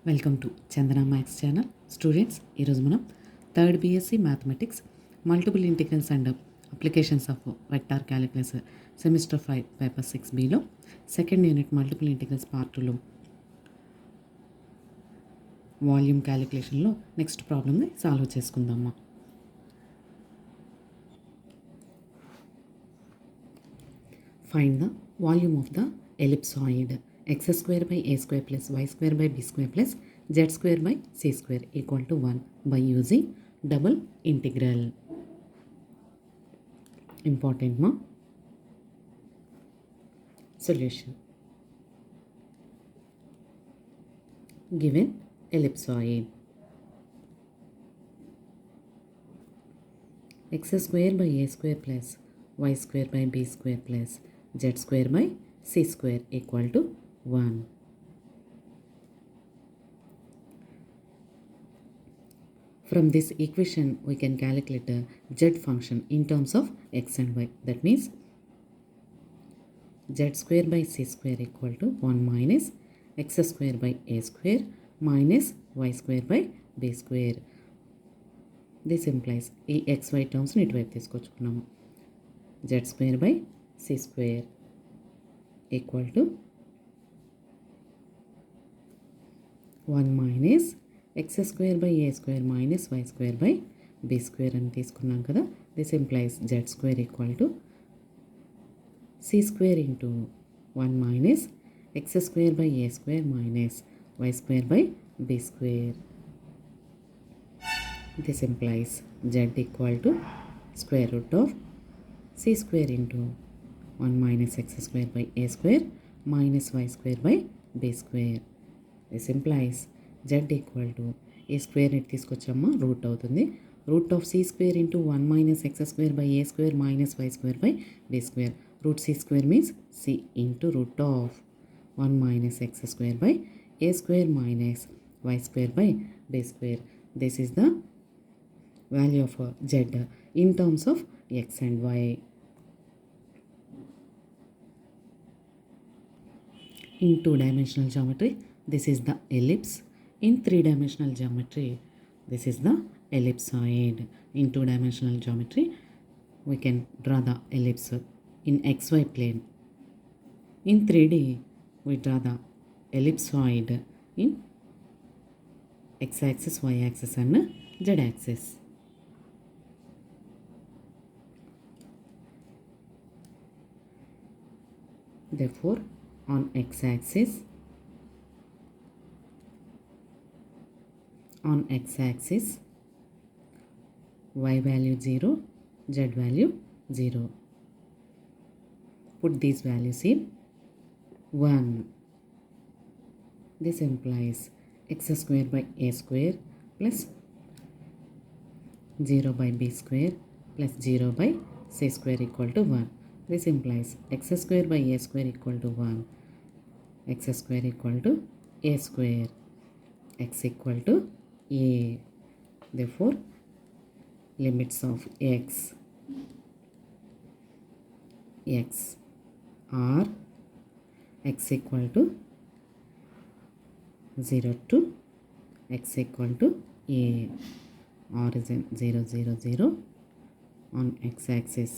Welcome to Chandana maths channel. Students, ఈరోజు మనం third B.Sc. Mathematics multiple integrals and applications of vector calculus semester 5 paper 6Bలో second unit multiple integrals part 2లో volume క్యాలిక్యులేషన్లో next ప్రాబ్లమ్ని solve చేసుకుందామా. Find the volume of the ellipsoid x square by a square plus y square by b square plus z square by c square equal to 1 by using double integral. Important ma. Solution. Given ellipsoid x square by a square plus y square by b square plus z square by c square equal to 1. From this equation, we can calculate the z function in terms of x and y. That means z square by c square equal to 1 minus x square by a square minus y square by b square. This implies ఈ xy టర్మ్స్ని ఇటువైపు తీసుకొచ్చుకున్నాము. z square by c square equal to 1 minus x square by a square minus y square by b square అని తీసుకున్నాం కదా. This implies z square equal to c square into 1 minus x square by a square minus y square by b square. This implies z equal to square root of c square into 1 minus x square by a square minus y square by b square. This implies z equal to a square ని తీసుకొచ్చామా route అవుతుంది. Root of c square into 1 minus x square by a square minus y square by b square. Root c square means c into root of 1 minus x square by a square minus y square by b square. This is the value of z in terms of x and y. In two-dimensional geometry, this is the ellipse. In three-dimensional geometry, this is the ellipsoid. In two-dimensional geometry, we can draw the ellipse in xy plane. In 3D, we draw the ellipsoid in x-axis, y-axis and z-axis. Therefore, on x-axis y value 0, z value 0. Put these values in 1. This implies x square by a square plus 0 by b square plus 0 by c square equal to 1. This implies x square by a square equal to 1. X square equal to a square. X equal to a. Therefore, limits of x are x equal to 0 to x equal to a. Origin 0, 0, 0 on x-axis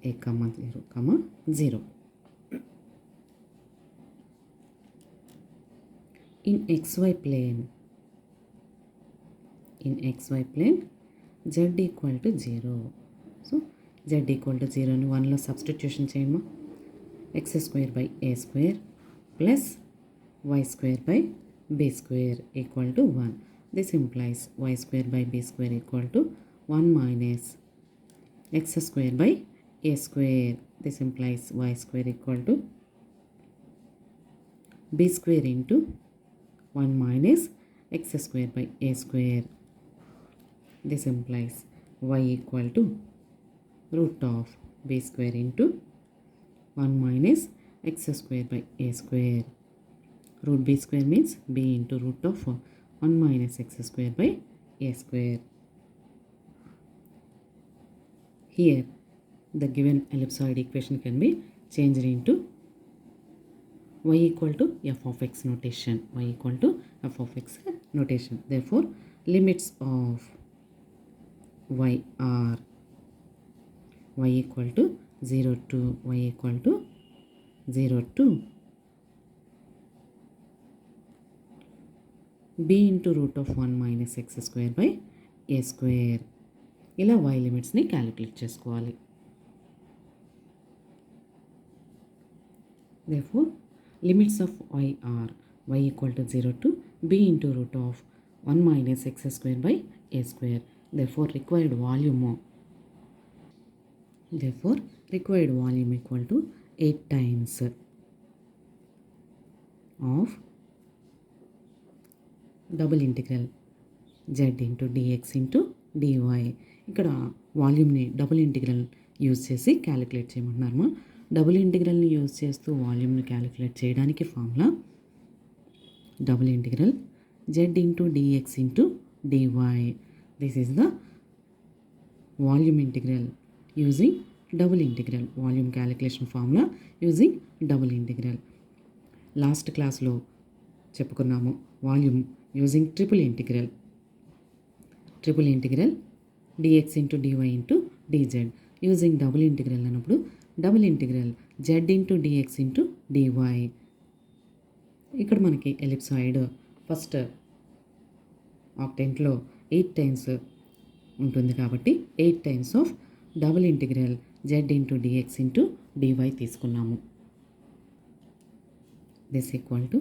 a comma 0 comma 0. In xy plane z equal to 0. So z equal to 0 ని 1లో substitution చేయమా. x square by a square plus y square by b square equal to 1. This implies y square by b square equal to 1 minus x square by a square. This implies y square equal to b square into 1 minus x square by a square. This implies y equal to root of b square into 1 minus x square by a square. Root b square means b into root of 1 minus x square by a square. Here, the given ellipsoid equation can be changed into y equal to f of x notation. Y equal to f of x notation. Therefore, limits of y are y equal to 0 to y equal to 0 to b into root of 1 minus x square by a square. ఇలా y లిమిట్స్ని calculate చేసుకోవాలి. Therefore, limits of y are y equal to 0 to b into root of 1 minus x square by a square. Therefore, required volume equal to 8 times of double integral z into dx into dy. ఇక్కడ వాల్యూమ్ని double integral use చేసి calculate చేయమంటున్నారమ్మా. Double ఇంటిగ్రల్ని use చేస్తూ వాల్యూమ్ని calculate చేయడానికి formula double integral z into dx into dy. This is the volume integral using double integral. Volume calculation formula using double integral. Last క్లాస్లో చెప్పుకున్నాము volume using triple integral dx into dy into dz. Using double integral అన్నప్పుడు double integral z into dx into dy. ఇక్కడ మనకి ellipsoid first ఆక్టెంట్లో 8 times ఉంటుంది కాబట్టి 8 times of double integral z into dx into dy తీసుకున్నాము. This equal to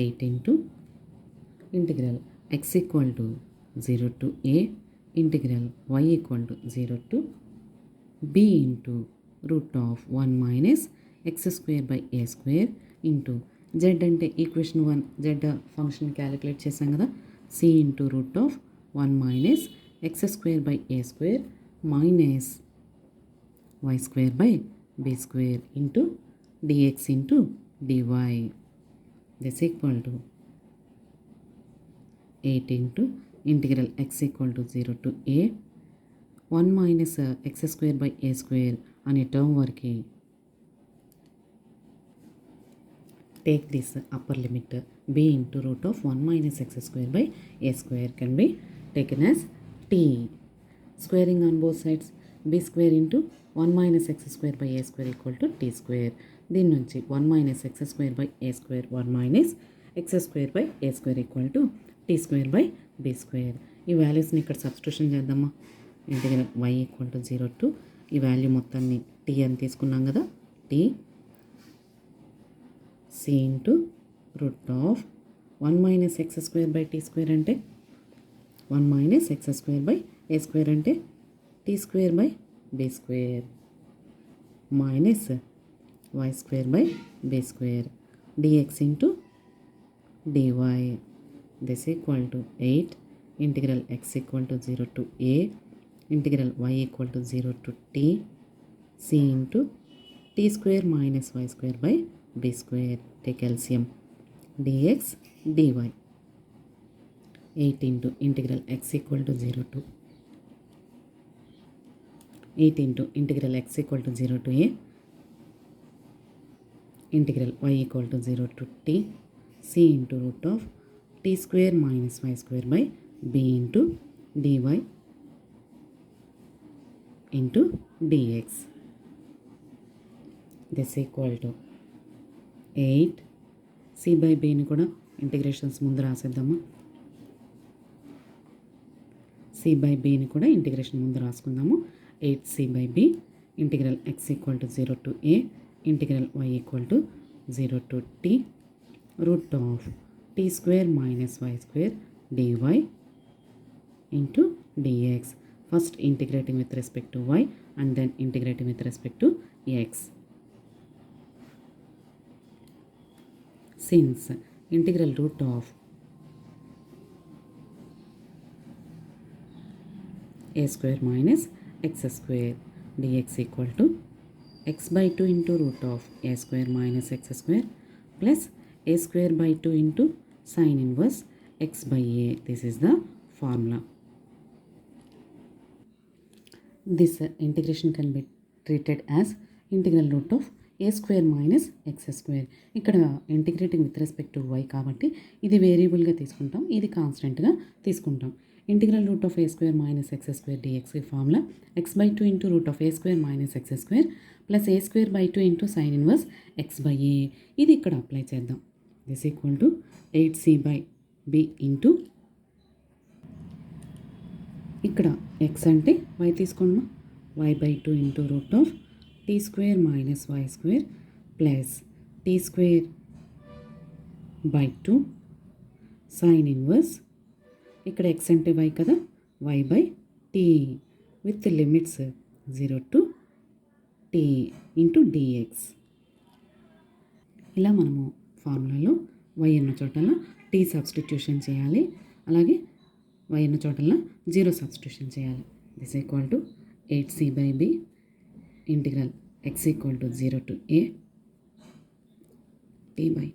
8 into integral x equal to 0 to a integral y equal to 0 to b into root of 1 minus x square by a square into z అంటే equation 1 z function calculate చేసాం కదా, c into root of 1 minus x square by a square minus y square by b square into dx into dy. This equal to 8 into integral x equal to 0 to a 1 minus x square by a square అనే term వరకు take this upper limit b into root of 1 minus x square by a square can be taken as t. Squaring on both sides b square into 1 minus x square by a square equal to t square. దీని నుంచి 1 minus x square by a square 1 minus x square by a square equal to t square by b square. ఈ వాల్యూస్ని ఇక్కడ substitution చేద్దామా. Integral y equal to 0 to ఈ value మొత్తాన్ని t అని తీసుకున్నాం కదా, t c into root of 1 minus x square by t square అంటే 1 minus x square by a square అంటే t square by b square minus y square by b square dx into dy. This equal to 8 integral x equal to 0 to a integral y equal to 0 to t c into t square minus y square by b square. Take LCM dx dy. 8 into integral x equal to 0 to 8 into integral x equal to 0 to a integral y equal to 0 to t c into root of t square minus y square by b into dy into dx. This equal to 8 c by bని కూడా integrations ముందు రాసేద్దాము. c by bని కూడా integration ముందు రాసుకుందాము. 8c by b integral x equal to 0 to a integral y equal to 0 to t root of t square minus y square dy into dx. First integrating with respect to y and then integrating with respect to x. Since integral root of a square minus x square dx equal to x by 2 into root of a square minus x square plus a square by 2 into sin inverse x by a. This is the formula. This integration can be treated as integral root of a square minus x square. ఇక్కడ integrating with respect to y కాబట్టి ఇది వేరియబుల్గా తీసుకుంటాం, ఇది కాన్స్టెంట్గా తీసుకుంటాం. Integral root of a square minus x square dx formula x/2 into root of a square minus x square plus a square by 2 into sine inverse x by a. ఇది ఇక్కడ apply చేద్దాం. This equal to 8c/b into ఇక్కడ x అంటే y తీసుకోండి, y/2 into root of tea square minus y square plus t square by 2 sine inverse. ఇక్కడ x అంటే y కదా, y/t with limits 0 to t into dx. ఇలా మనము ఫార్ములాలో y ఉన్న చోటల్లో t substitution చేయాలి, అలాగే y ఉన్న చోటల్లో 0 సబ్స్టిట్యూషన్ చేయాలి. This equal to 8c/b integral x equal to 0 to a t/2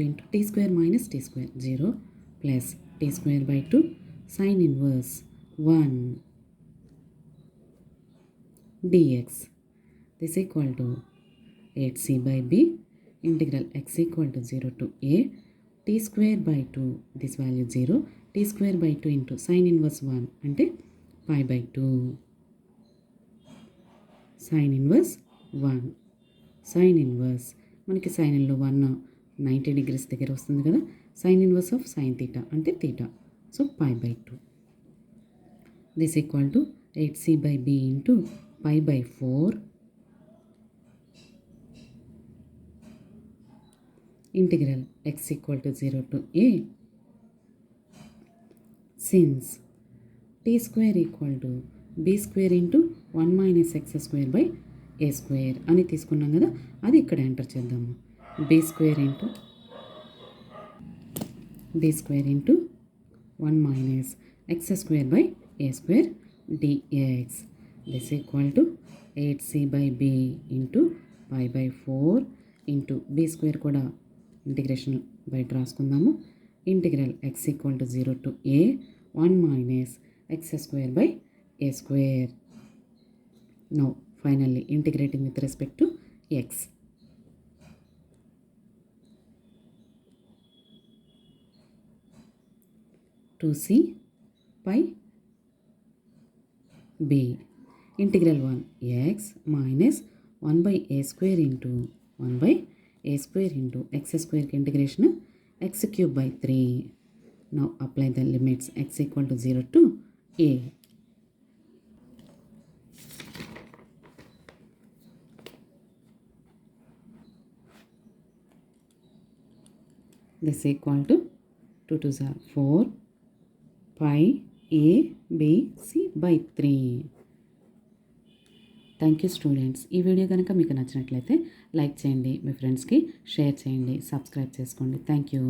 into t square minus t square 0 plus t square by 2 sine inverse 1 dx. This equal to 8c/b integral x equal to 0 to a t square by 2 this value 0 t square by 2 into sine inverse 1 అంటే π/2 sign inverse 1. Sine inverse మనకి సైన్లో 1 90 degrees దగ్గర వస్తుంది కదా, sine inverse of sine theta అంటే theta, so π/2. This equal to 8c/b into π/4 integral x equal to 0 to a since t square equal to b square into 1 minus x square by a square అని తీసుకున్నాం కదా, అది ఇక్కడ enter చేద్దాము. B square into 1 minus x square by a square dx. This equal to 8c/b into π/4 into b square కూడా integration బయట రాసుకుందాము. Integral x equal to 0 to a 1 minus x square by a square. No finally integrating with respect to x. to c/b integral 1 x minus 1/a square into 1/a square into x స్క్వేర్కి integration x³/3. Now apply the limits x equal to 0 to a. This equal to 2 2s are 4 pi a b c by 3. Thank you students. ఈ video కనుక మీకు నచ్చినట్లయితే like చేయండి, మీ ఫ్రెండ్స్కి share చేయండి, subscribe చేసుకోండి. Thank you.